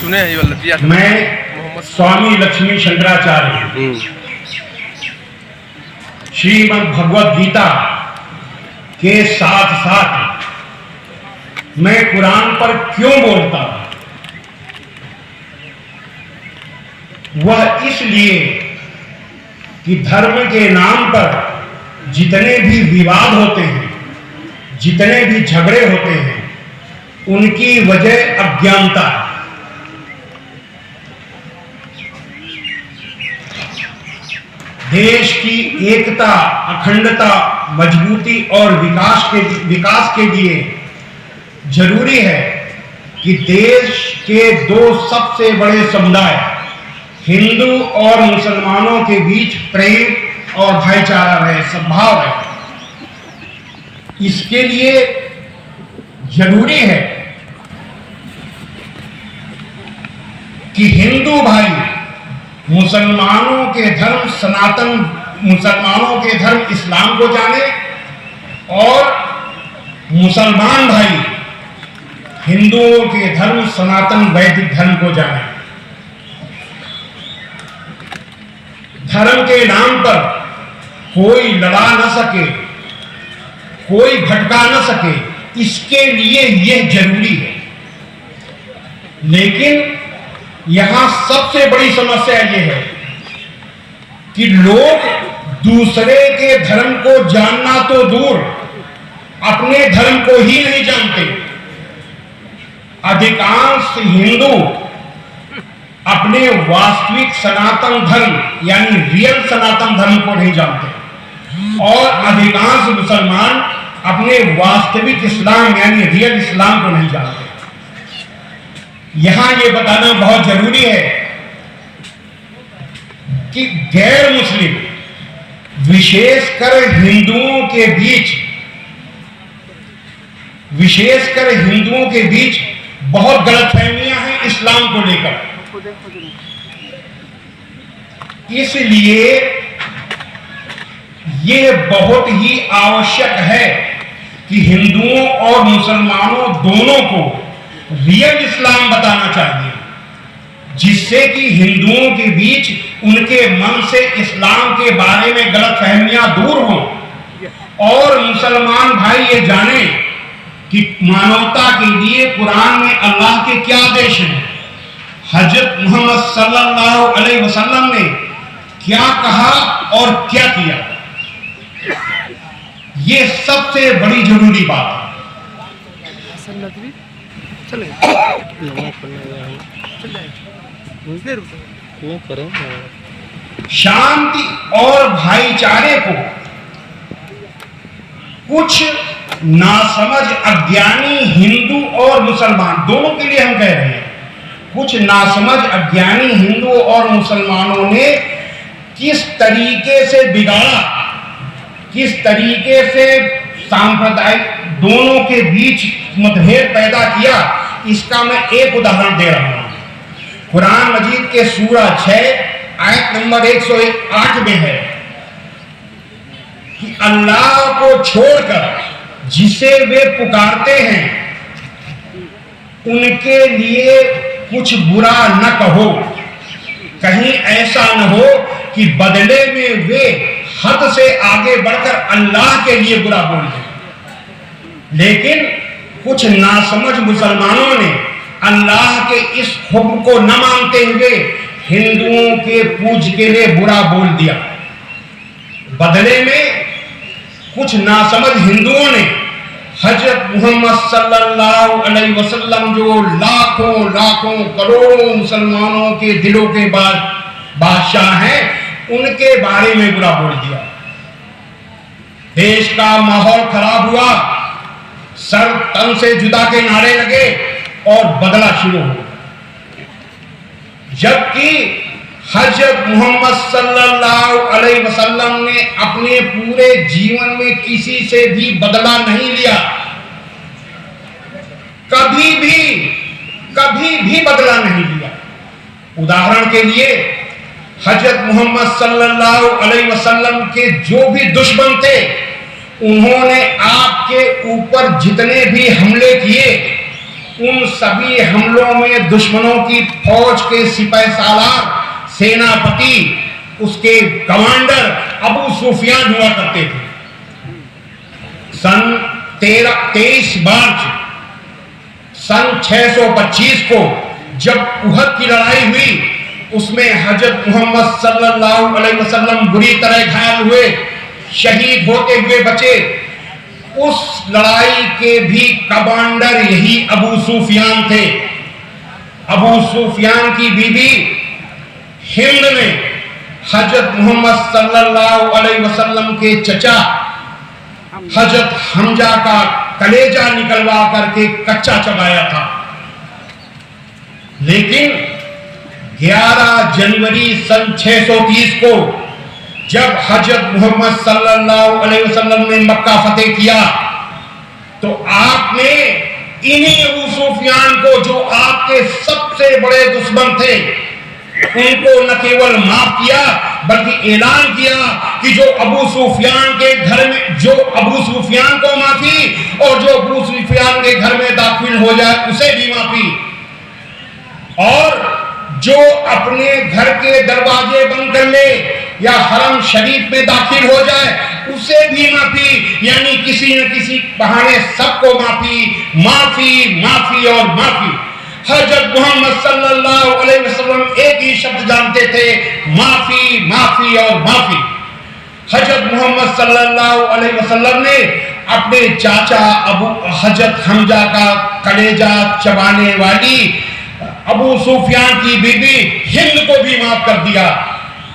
सुने हैं ये वाला। मैं स्वामी लक्ष्मी शंकराचार्य श्रीमद् भगवद गीता के साथ साथ मैं कुरान पर क्यों बोलता हूं? वह इसलिए कि धर्म के नाम पर जितने भी विवाद होते हैं, जितने भी झगड़े होते हैं, उनकी वजह अज्ञानता है। देश की एकता, अखंडता, मजबूती और विकास के लिए जरूरी है कि देश के दो सबसे बड़े समुदाय हिंदू और मुसलमानों के बीच प्रेम और भाईचारा रहे, सद्भाव रहे। इसके लिए जरूरी है कि हिंदू भाई मुसलमानों के धर्म इस्लाम को जाने और मुसलमान भाई हिंदुओं के धर्म सनातन वैदिक धर्म को जाने। धर्म के नाम पर कोई लड़ा न सके, कोई भटका न सके, इसके लिए यह जरूरी है। लेकिन यहां सबसे बड़ी समस्या यह है कि लोग दूसरे के धर्म को जानना तो दूर, अपने धर्म को ही नहीं जानते। अधिकांश हिंदू अपने वास्तविक सनातन धर्म यानी रियल सनातन धर्म को नहीं जानते और अधिकांश मुसलमान अपने वास्तविक इस्लाम यानी रियल इस्लाम को नहीं जानते। यहां यह बताना बहुत जरूरी है कि गैर मुस्लिम, विशेषकर हिंदुओं के बीच बहुत गलतफहमियां हैं इस्लाम को लेकर। इसलिए यह बहुत ही आवश्यक है कि हिंदुओं और मुसलमानों दोनों को रियल इस्लाम बताना चाहिए, जिससे कि हिंदुओं के बीच उनके मन से इस्लाम के बारे में गलतफहमियां दूर हों और मुसलमान भाई ये जाने कि मानवता के लिए कुरान में अल्लाह के क्या आदेश हैं, हजरत मोहम्मद सल्लल्लाहु अलैहि वसल्लम ने क्या कहा और क्या किया। ये सबसे बड़ी जरूरी बात है। शांति और भाईचारे को कुछ नासमझ अज्ञानी हिंदू और मुसलमान दोनों के लिए हम कह रहे हैं, कुछ नासमझ अज्ञानी हिंदू और मुसलमानों ने किस तरीके से बिगाड़ा, किस तरीके से सांप्रदायिक दोनों के बीच मतभेद पैदा किया, इसका मैं एक उदाहरण दे रहा हूं। कुरान मजीद के सूरा 6 आयत नंबर 108 में है कि अल्लाह को छोड़कर जिसे वे पुकारते हैं उनके लिए कुछ बुरा न कहो, कहीं ऐसा न हो कि बदले में वे हद से आगे बढ़कर अल्लाह के लिए बुरा बोल दें। लेकिन कुछ नासमझ मुसलमानों ने अल्लाह के इस हुक्म को न मानते हुए हिंदुओं के पूज के लिए बुरा बोल दिया। बदले में कुछ नासमझ हिंदुओं ने हजरत मोहम्मद सल्लल्लाहु अलैहि वसल्लम जो लाखों लाखों करोड़ों मुसलमानों के दिलों के बादशाह हैं, उनके बारे में बुरा बोल दिया। देश का माहौल खराब हुआ, सर तन से जुदा के नारे लगे और बदला शुरू हो। जबकि हजरत मोहम्मद सल्लल्लाहु अलैहि वसल्लम ने अपने पूरे जीवन में किसी से भी बदला नहीं लिया, कभी भी बदला नहीं लिया। उदाहरण के लिए हजरत मोहम्मद सल्लल्लाहु अलैहि वसल्लम के जो भी दुश्मन थे, उन्होंने आपके ऊपर जितने भी हमले किए उन सभी हमलों में दुश्मनों की फौज के सिपाही सालार, सेनापति, उसके कमांडर अबू सुफियान हुआ करते थे। सन 23 मार्च सन 625 को जब उहद की लड़ाई हुई, उसमें हजरत मोहम्मद सल्लल्लाहु अलैहि वसल्लम बुरी तरह घायल हुए, शहीद होते हुए बचे। उस लड़ाई के भी कमांडर यही अबू सुफियान थे। अबू सुफियान की बीबी हिंद ने हजरत मोहम्मद सल्लल्लाहु अलैहि वसल्लम के चचा हजरत हमजा का कलेजा निकलवा करके कच्चा चबाया था। लेकिन 11 जनवरी सन 630 को जब हजरत मोहम्मद सल्लल्लाहु अलैहि वसल्लम ने मक्का फतेह किया, तो आपने इन्हीं अबू सुफियान को, जो आपके सबसे बड़े दुश्मन थे, उनको न केवल माफ किया बल्कि ऐलान किया कि जो अबू सुफियान के घर में, जो अबू सुफियान को माफी और जो अबू सुफियान के घर में दाखिल हो जाए उसे भी माफी, और जो अपने घर के दरवाजे बंद कर ले या हरम शरीफ में दाखिल हो जाए उसे भी माफी। यानी किसी न किसी बहाने सबको माफी, माफी, माफी और माफी। हजरत मोहम्मद सल्लल्लाहु अलैहि वसल्लम एक ही शब्द जानते थे, माफी, माफी और माफी। हजरत मोहम्मद सल्लल्लाहु अलैहि वसल्लम ने अपने चाचा अबू हजरत हमजा का कलेजा चबाने वाली अबू सुफियान की बीबी हिंद को भी माफ कर दिया।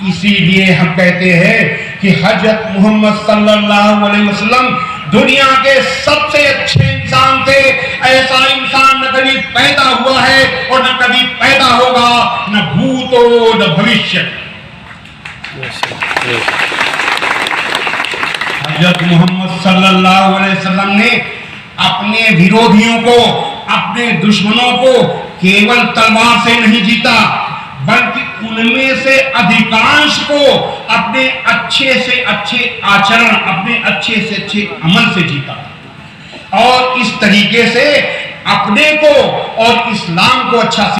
इसीलिए हम कहते हैं कि हजरत मोहम्मद सल्लल्लाहु अलैहि वसल्लम दुनिया के सबसे अच्छे इंसान थे। ऐसा इंसान न कभी पैदा हुआ है और न कभी पैदा होगा, न भूत हो न भविष्य। हजरत मोहम्मद सल्लल्लाहु अलैहि वसल्लम ने अपने विरोधियों को, अपने दुश्मनों को केवल तलवार से नहीं जीता, बल्कि उनमें से अधिकांश को अपने अच्छे से अच्छे आचरण, अपने अच्छे से अच्छे अमल से जीता। और इस तरीके से अपने को और इस्लाम को अच्छा